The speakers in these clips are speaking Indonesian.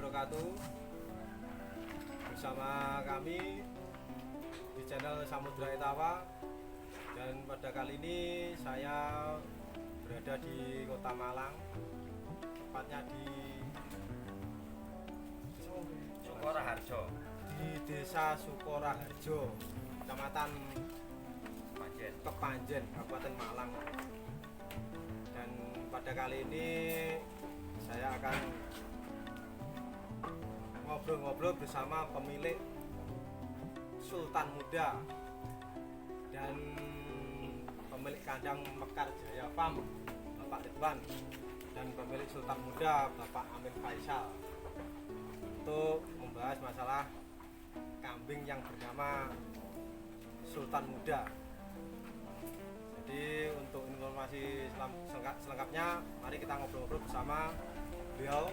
wabarakatuh. Bersama kami di channel Samudra Etawa. Dan pada kali ini saya berada di Kota Malang, tepatnya di Sukoraharjo, di Desa Sukoraharjo, Kecamatan Kepanjen, Kabupaten Malang. Dan pada kali ini saya akan ngobrol-ngobrol bersama pemilik Sultan Muda dan pemilik kandang Mekar Jaya Farm, Bapak Ridwan, dan pemilik Sultan Muda, Bapak Amin Faisal, untuk membahas masalah kambing yang bernama Sultan Muda. Jadi untuk informasi selengkapnya, mari kita ngobrol-ngobrol bersama beliau.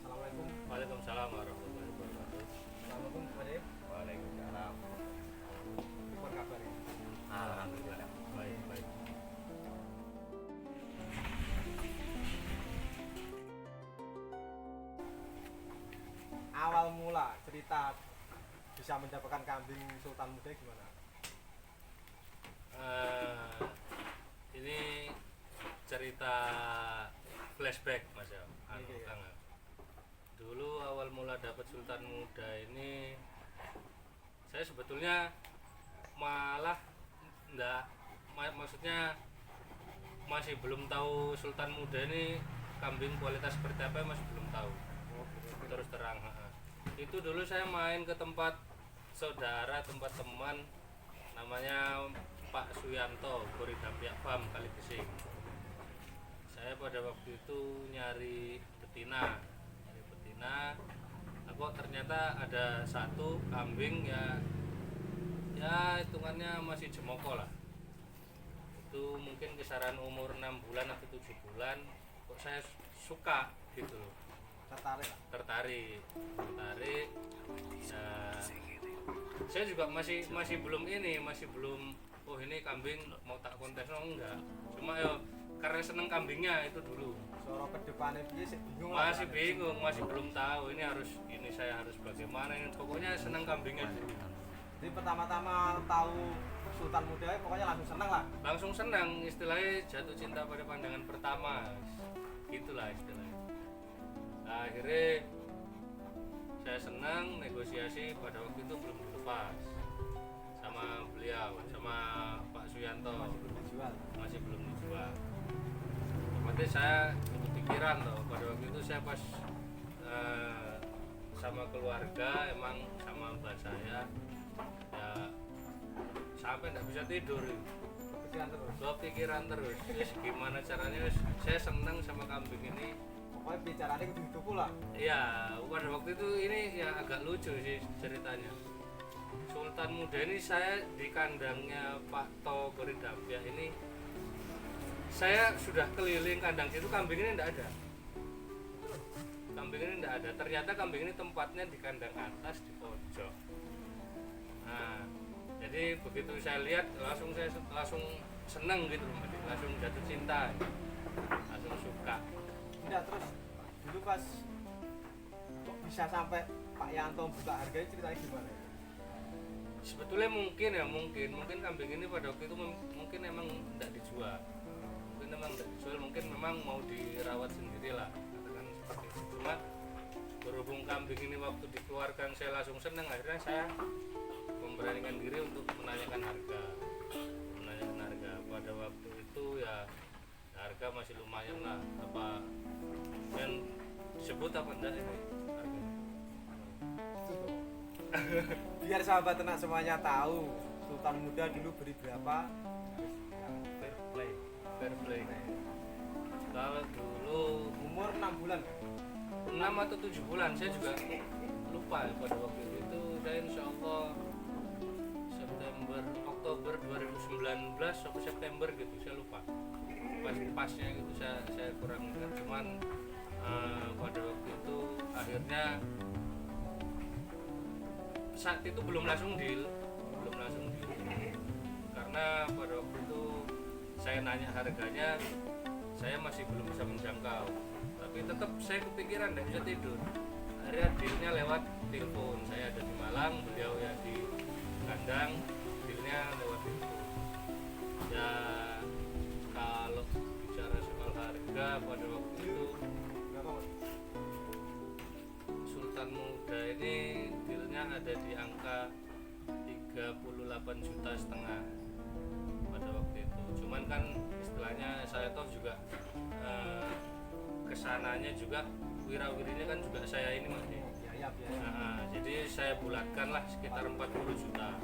Assalamualaikum. Waalaikumsalam warahmatullahi wabarakatuh. Assalamualaikum Pak De. Waalaikumsalam. Apa kabar ya? Alhamdulillah. Baik. Awal mula cerita bisa mendapatkan kambing Sultan Muda gimana? Ini cerita flashback Mas ya. Iya. Dulu awal mula dapat Sultan Muda ini, saya sebetulnya malah maksudnya masih belum tahu Sultan Muda ini kambing kualitas seperti apa, masih belum tahu. Terus terang. Itu dulu saya main ke tempat saudara, tempat teman, namanya Pak Suyanto, Koridapia Farm Kaligesing. Saya pada waktu itu nyari betina. Kok ternyata ada satu kambing ya hitungannya masih jemoko lah. Itu mungkin kisaran umur 6 bulan atau 7 bulan. Kok saya suka gitu loh. Tertarik. Saya juga masih belum oh ini kambing mau tak kontes enggak. Cuma ya karena seneng kambingnya itu dulu. Soro ke depannya dia bingung. Masih belum tahu saya harus bagaimana. Pokoknya seneng kambingnya dulu. Jadi pertama-tama tahu Sultan Muda pokoknya langsung seneng lah. Langsung senang, istilahnya jatuh cinta pada pandangan pertama. Gitulah istilahnya. Nah, akhirnya saya senang, negosiasi pada waktu itu belum dilepas sama beliau, sama Pak Suyanto. Masih belum dijual. Berarti saya kepikiran loh, pada waktu itu saya pas sama keluarga, emang sama mbak saya ya sampai nggak bisa tidur, kepikiran terus. Gimana caranya? Saya senang sama kambing ini. Pokoknya bicaranya kudu hidupku lah. Iya, pada waktu itu ini ya agak lucu sih ceritanya. Sultan Muda ini saya di kandangnya Pak To Koridapia ini, saya sudah keliling kandang situ, kambing ini tidak ada. Ternyata kambing ini tempatnya di kandang atas di pojok. Nah, jadi begitu saya lihat langsung seneng gitu loh, langsung jatuh cinta, langsung suka. Enggak, terus dulu pas kok bisa sampai Pak Yanto buka harganya, ceritanya gimana? Sebetulnya mungkin kambing ini pada waktu itu mungkin emang tidak dijual. Mungkin memang mau dirawat sendirilah, katakan seperti itu. Cuma berhubung kambing ini waktu dikeluarkan saya langsung senang, akhirnya saya memberanikan diri untuk menanyakan harga. Pada waktu itu ya harga masih lumayan lah, apa dan sebut apa enggak ini harganya. Biar sahabat ternak semuanya tahu Sultan Muda dulu beri berapa. Fair play. Kalau dulu Umur 6 bulan. 6 atau 7 bulan, saya juga lupa ya, pada waktu itu saya insya Allah Oktober 2019 atau September gitu, saya lupa pasnya gitu, saya kurang ingat. Cuman pada waktu itu akhirnya saat itu belum langsung deal karena pada waktu itu saya nanya harganya, saya masih belum bisa menjangkau. tapi tetap saya kepikiran nggak bisa tidur. Akhirnya dealnya lewat telepon, saya ada di Malang, beliau ya di kandang, dealnya lewat telepon. Ya kalau bicara soal harga pada waktu itu Berapa Mas? Sultan Muda ini dealnya ada di angka 38,5 juta pada waktu itu. Cuman kan istilahnya saya toh juga kesananya juga wirawirinya kan juga saya ini Mas. Biaya. Nah, jadi saya bulatkan lah sekitar 40 juta.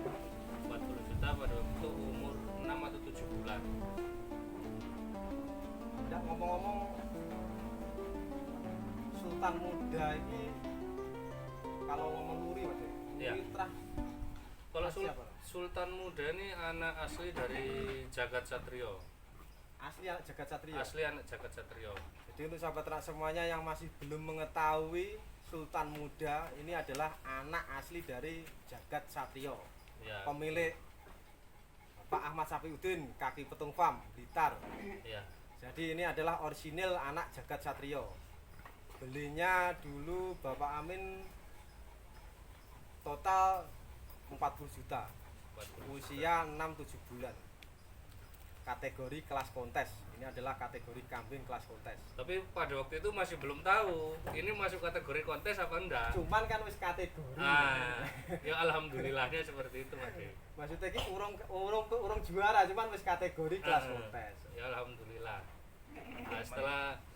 40 juta pada waktu itu umur 6 atau 7 bulan. Ya, ngomong-ngomong Sultan Muda ini kalau ngomong Nuri Mas, Iya. Nuri terah Kalau siapa? Sultan Muda ini anak asli dari Jagat Satrio. Asli anak Jagat Satria. Asli anak Jagat Satrio. Jadi untuk sahabat ternak semuanya yang masih belum mengetahui Sultan Muda ini adalah anak asli dari Jagat Satrio. Ya. Pemilik Pak Ahmad Safiuddin Kaki Petung Farm Blitar. Ya. Jadi ini adalah orisinil anak Jagat Satrio. Belinya dulu Bapak Amin total 40 juta. 40 juta. Usia 6-7 bulan. Kategori kelas kontes. Ini adalah kategori kambing kelas kontes. Tapi pada waktu itu masih belum tahu ini masuk kategori kontes apa enggak. Cuman kan wis kategori. Ah, ya alhamdulillahnya seperti itu Mas. Maksudnya ini urung juara, cuman wis kategori kelas kontes. Ya alhamdulillah. Nah,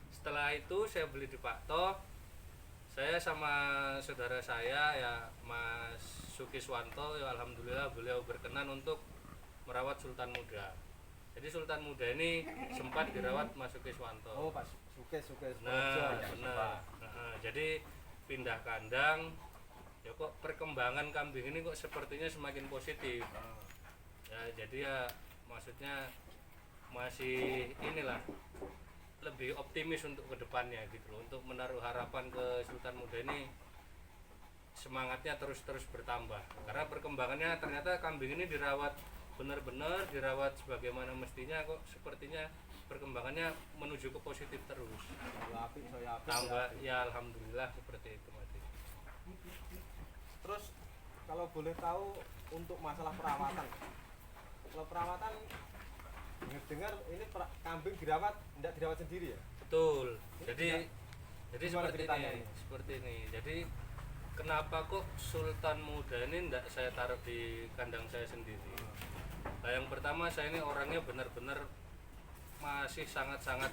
setelah itu saya beli di Pak Toh. Saya sama saudara saya ya Mas Sukiswanto, ya alhamdulillah beliau berkenan untuk merawat Sultan Muda. Jadi Sultan Muda ini sempat dirawat Mas Sukiswanto. Oh, Pak Sukes. Nah, benar. Nah, jadi pindah kandang. Ya kok perkembangan kambing ini kok sepertinya semakin positif. Ya jadi ya maksudnya masih inilah lebih optimis untuk kedepannya gitu loh, untuk menaruh harapan ke Sultan Muda ini semangatnya terus bertambah karena perkembangannya ternyata kambing ini dirawat benar-benar dirawat sebagaimana mestinya, kok sepertinya perkembangannya menuju ke positif terus. Tambah ya alhamdulillah seperti itu Mas. Terus kalau boleh tahu untuk masalah perawatan, kalau perawatan dengar ini kambing dirawat tidak dirawat sendiri ya? Betul. Jadi gimana ceritanya seperti ini. Jadi kenapa kok Sultan Muda ini tidak saya taruh di kandang saya sendiri? Nah, yang pertama saya ini orangnya benar-benar masih sangat-sangat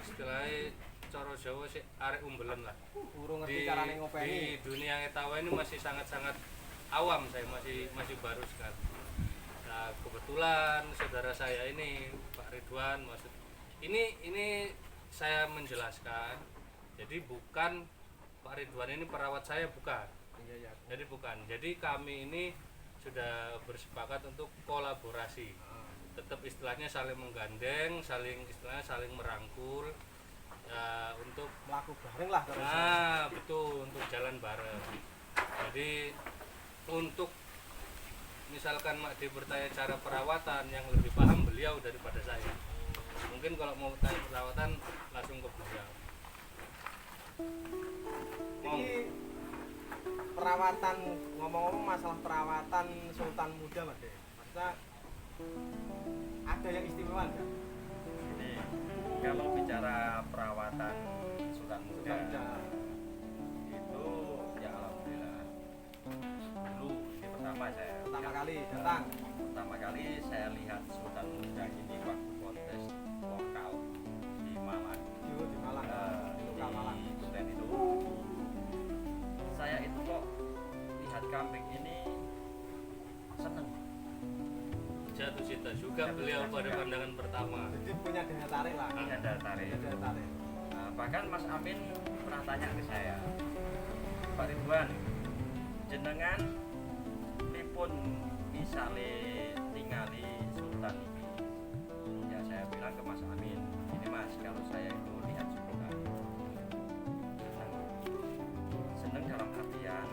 istilahnya coro Jawa sih arek umbelen lah. Urung ngerti carane Di ngopeni. dunia etawa ini masih sangat-sangat awam, saya masih baru sekali. Nah, kebetulan saudara saya ini Pak Ridwan, maksud ini saya menjelaskan. Jadi bukan Pak Ridwan ini perawat saya, bukan. Iya. Jadi bukan. Jadi kami ini sudah bersepakat untuk kolaborasi. Tetap istilahnya saling menggandeng, saling merangkul ya, untuk Melaku bareng lah terus. nah betul, untuk jalan bareng. Jadi untuk misalkan Mak D bertanya cara perawatan, yang lebih paham beliau daripada saya. Mungkin kalau mau tanya perawatan langsung ke beliau. Ini perawatan, ngomong-ngomong masalah perawatan Sultan Muda Mas De. Maksudnya ada yang istimewa enggak? Jadi kalau bicara perawatan Sultan Muda itu ya alhamdulillah dulu ini pertama kali saya lihat Sultan Muda ini waktu kontes lokal di Malang. Di Malang, di lokal Malang. Di Tulen itu saya itu kok lihat kambing ini seneng. Jatuh cinta juga beliau pada pandangan pertama. Jadi punya daya tarik lah. Ada tarik. Daya tarik. Nah, bahkan Mas Amin pernah tanya ke saya, Pak Ridwan, jenengan pripun misale ningali Sultan ini? Ya saya bilang ke Mas Amin, ini Mas, kalau saya itu lihat Sultan seneng dalam artian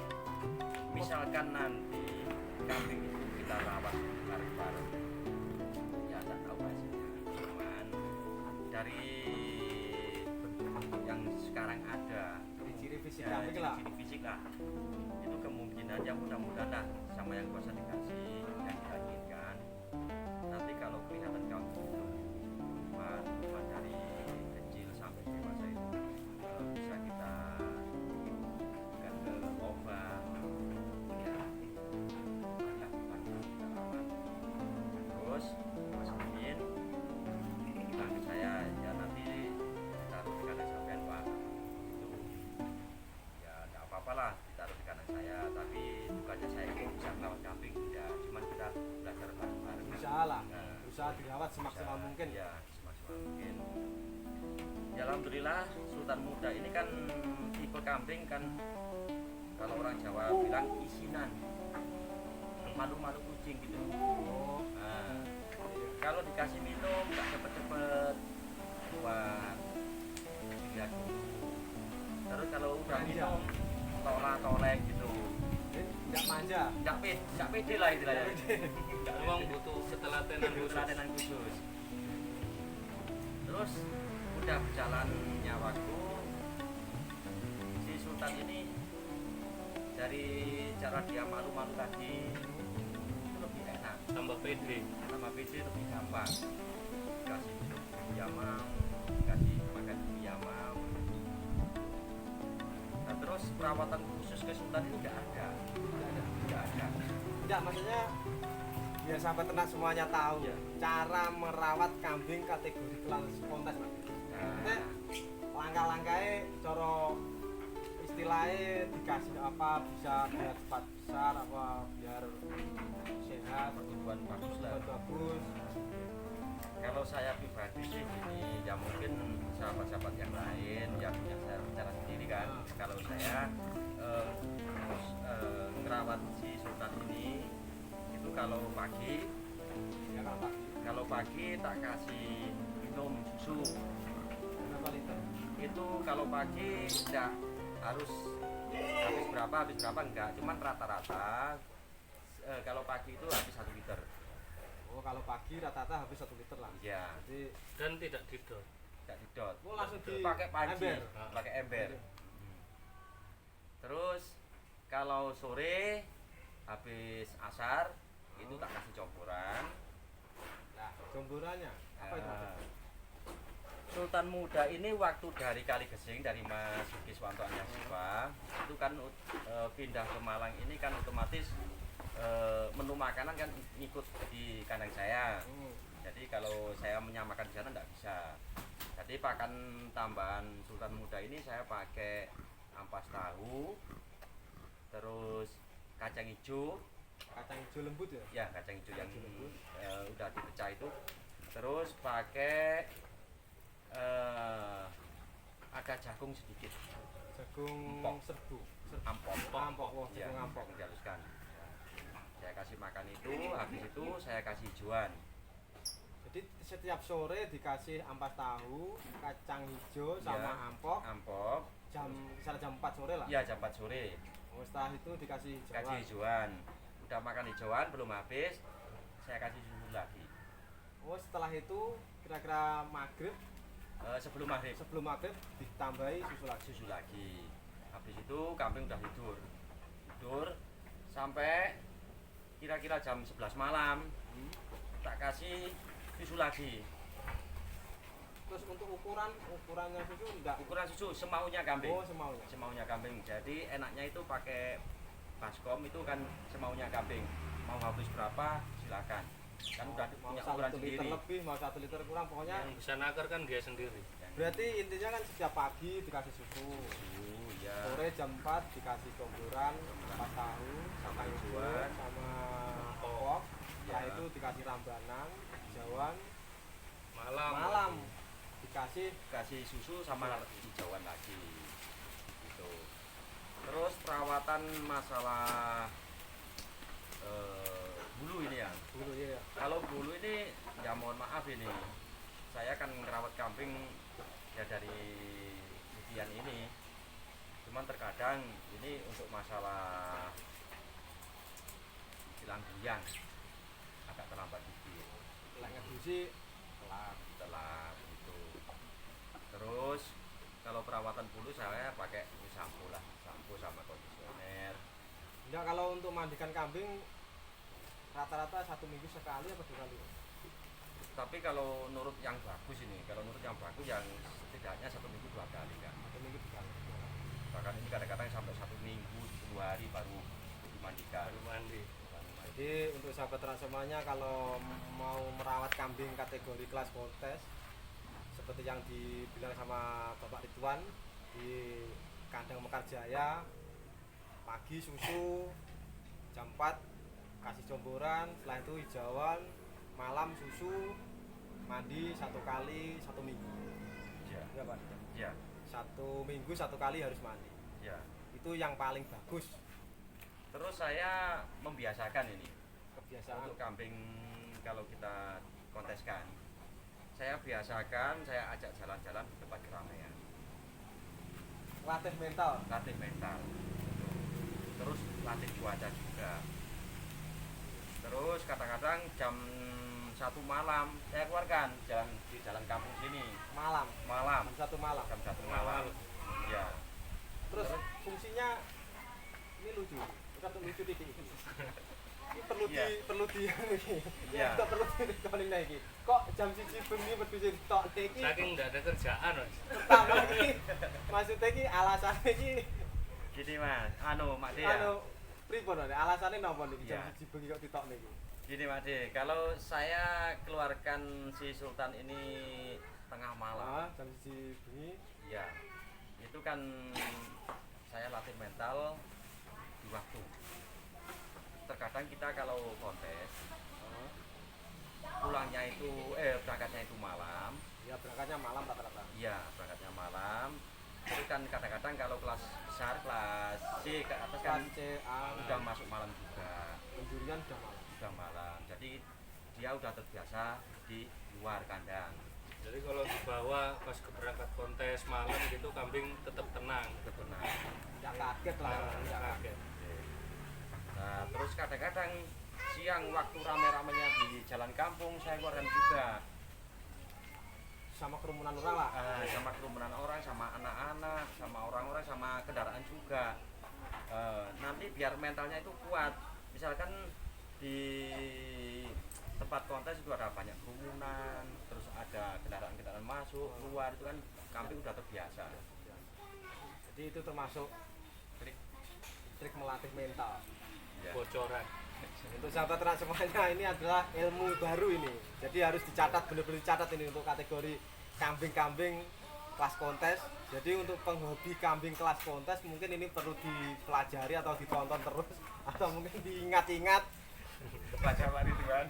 misalkan nanti kambing itu kita rawat bareng-bareng, ya tak tahu hasilnya, cuman dari bentuk yang yang sekarang ada, Ciri-ciri fisik ya, kambing lah. ciri-ciri fisik lah, itu kemungkinan ya mudah-mudahan lah sama yang kuasa dikasih yang kita inginkan. Nanti kalau kelihatan kambing itu kuat dari kecil sampai dewasa itu bisa kita bukan ke obat ya, lakukan kita rawat. Terus Mas Amin bilang ke saya, ya nanti ditaruh di kandang sampean Pak, itu ya nggak apa-apa lah ditaruh di kandang saya, tapi bukannya saya kok bisa merawat kambing, tidak, cuman kita belajar bareng-bareng. Usaha lah, Nah, usaha dirawat semaksimal bisa, mungkin. ya semaksimal mungkin. Ya alhamdulillah Sultan Muda ini kan tipe kambing kan, kalau orang Jawa bilang isinan, malu-malu kucing gitu. Oh, Nah, kalau dikasih minum nggak cepet-cepet buat dilihat dulu. Terus kalau udah Manja. minum tolak-tolek gitu, nggak manja. nggak pede lah istilahnya. Memang butuh ketelatenan Butuh khusus. telatenan khusus. Terus udah berjalannya waktu, si Sultan ini dari cara dia malu-malu tadi itu lebih enak, Tambah pede. sama PD lebih gampang, dikasih minum dia mau, dikasih makan dia mau. Nah terus perawatan khusus ke Sultan ini nggak ada. Enggak, maksudnya biar sahabat ternak semuanya tahu Iya. cara merawat kambing kategori kelas kontes. Maksudnya Nah, langkah-langkahnya cara istilahnya dikasih apa bisa biar cepat besar apa biar sehat pertumbuhan bagus lah. buat bagus. Kalau saya pribadi sih gini, ya mungkin sahabat-sahabat yang lain yang punya cara sendiri kan. Kalau saya ngerawat si Sultan ini itu kalau pagi Ya kan Pak, tak kasih minum susu. berapa liter? Itu kalau pagi tidak harus habis berapa enggak, cuman rata-rata kalau pagi itu habis 1 liter. Oh, kalau pagi rata-rata habis 1 liter lah. Ya, Jadi Dan tidak didot. tidak didot. oh, langsung di Pakai panci, ember. pakai ember. Terus kalau sore habis asar itu tak kasih campuran. Nah, jomborannya apa itu? Nah, Sultan Muda ini waktu dari Kali Gesing dari Mas Yuki Swanto Anyasiwa itu kan pindah ke Malang ini kan otomatis menu makanan kan ngikut di kandang saya. Jadi kalau saya menyamakan di sana tidak bisa. Jadi pakan tambahan Sultan Muda ini saya pakai ampas tahu, terus kacang hijau, Kacang hijau lembut ya? ya kacang hijau yang udah dipecah itu, terus pakai ada jagung sedikit, Jagung Empok. serbu. ampok, Ampok, wah, ya, jagung ampok. dihaluskan. Saya kasih makan itu, habis itu saya kasih hijauan. Jadi setiap sore dikasih ampas tahu, kacang hijau sama Ya, ampok. ampok, Misalnya jam 4 sore lah. ya jam 4 sore. Oh, setelah itu dikasih Kasih hijauan. hijauan, udah makan hijauan belum habis, saya kasih susu lagi. Oh, setelah itu kira-kira maghrib, Sebelum maghrib sebelum maghrib ditambahi susu lagi. susu lagi. Habis itu kambing udah tidur sampai kira-kira jam 11 malam, tak kasih susu lagi. Terus untuk ukurannya susu enggak? Ukuran susu semaunya kambing. Oh, semaunya. Semaunya kambing. Jadi enaknya itu pakai baskom itu kan semaunya kambing. Mau habis berapa silakan. Kan udah Mau punya 1 ukuran liter sendiri. lebih, mau 1 liter kurang, pokoknya Yang bisa nakar kan dia sendiri. berarti intinya kan setiap pagi dikasih susu. Ya. Sore jam 4 dikasih campuran ampas tahu sama hijauan sama kok. Setelah Ya. itu dikasih rambanan, hijauan. Malam. Dikasih Kasih susu sama hijauan lagi. Gitu. Terus perawatan masalah bulu ini ya. dulu ya. Kalau bulu ini ya mohon maaf ini. Saya kan merawat kambing ya dari ujian ini. Cuman terkadang ini untuk masalah silang buyang agak terlambat dikit. Lek ngedusi telat. Telat gitu. Terus Kalau perawatan bulu saya pakai sampo lah, sampo sama kondisioner. Enggak, kalau untuk mandikan kambing rata-rata 1 minggu sekali apa 2 kali? Tapi kalau menurut yang bagus ini, kalau menurut yang bagus yang setidaknya 1 minggu 2 kali kan. 1 minggu 2 kali. Bahkan ini kadang-kadang sampai 1 minggu 10 hari baru dimandikan. baru mandi. Jadi untuk sahabat Transformanya kalau mau merawat kambing kategori kelas kontes seperti yang dibilang sama Bapak Ridwan di kandang Mekarjaya, pagi susu, jam 4 kasih jomboran, setelah itu hijauan, malam susu, mandi 1 kali 1 minggu. Ya, Ya Pak. ya, 1 minggu 1 kali harus mandi. ya. Itu yang paling bagus Terus saya membiasakan ini kebiasaan. untuk kambing kalau kita konteskan. Saya biasakan, saya ajak jalan-jalan di tempat keramaian. Latih mental. Latih mental. Terus latih cuaca juga. Terus kadang-kadang jam 1 malam saya keluarkan jalan di jalan kampung sini. Malam. Malam, Jam 1 malam. jam 1 malam. Ya. Terus fungsinya ini lucu. Kita lucu titik. Ini perlu di Iya. Tidak perlu direkoding lagi. Kok jam 1 bengi berdua tok iki? Saking nggak ada kerjaan Mas. Pertama iki maksudnya iki alasannya iki Gini Mas, Mak De ya. pripun Mas? Alasane napa niki jam Iya. 1 bengi kok ditok niki? Gini Mak De, kalau saya keluarkan si Sultan ini tengah malam, Jam 1 bengi. ya itu kan saya latih mental di waktu. Terkadang kita kalau kontes pulangnya itu berangkatnya itu malam. Ya berangkatnya malam rata-rata. Iya, berangkatnya malam. Terus kan kadang-kadang kalau kelas besar, kelas C ke atas kan Kan C A udah masuk malam juga, penjurian udah malam. udah malam. Jadi dia udah terbiasa di luar kandang. Jadi kalau dibawa pas keberangkat kontes malam gitu kambing tetap tenang. Benar. Enggak kaget lah. Nggak kaget. Nah, terus kadang-kadang siang waktu rame-ramenya di jalan kampung saya keluarkan juga. Sama kerumunan orang lah. Sama kerumunan orang, sama anak-anak, sama orang-orang, sama kendaraan juga. Nanti biar mentalnya itu kuat. Misalkan di tempat kontes itu ada banyak kerumunan, terus ada kendaraan-kendaraan masuk, keluar, itu kan kambing udah terbiasa. Jadi itu termasuk trik melatih mental. Ya. Bocoran. Untuk sahabat Transformanya ini adalah ilmu baru ini. Jadi harus dicatat, benar-benar dicatat ini untuk kategori kambing-kambing kelas kontes. Jadi untuk penghobi kambing kelas kontes mungkin ini perlu dipelajari atau ditonton terus atau mungkin diingat-ingat. Baca Pak Ridwan.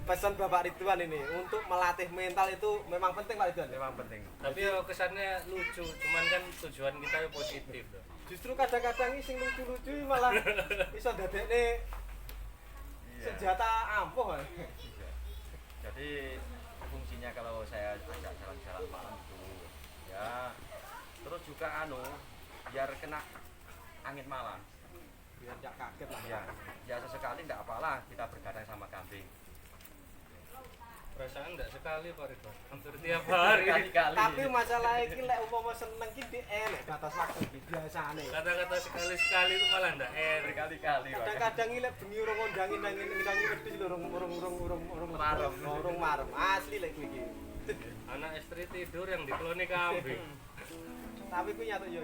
Pesan Bapak Ridwan ini untuk melatih mental itu memang penting Pak Ridwan. Memang penting. Tapi ya kesannya lucu, cuman kan tujuan kita ya positif loh. Justru kadang-kadang ini sing lucu-lucu ini malah bisa dadekne Iya. senjata ampuh. Iya. Jadi fungsinya kalau saya ajak jalan-jalan malam itu ya, terus juga biar kena angin malam. Biar tidak kaget lah. Ya, ya sesekali enggak apalah kita bergadang sama kambing. Perasaan enggak sekali Pak Ridwan, hampir tiap hari. Kali-kali. Tapi masalah iki lek umpama seneng ki dhek enek batas waktu iki biasane. Kata-kata sekali-sekali itu malah enggak enak. Berkali-kali. Pak. Kadang-kadang iki lek bengi urung ngondangi ndangi wedhus lho urung Marem. urung marem. Asli lek kuwi iki. Anak istri tidur yang dikeloni kambing. Tapi kuwi nyata yo.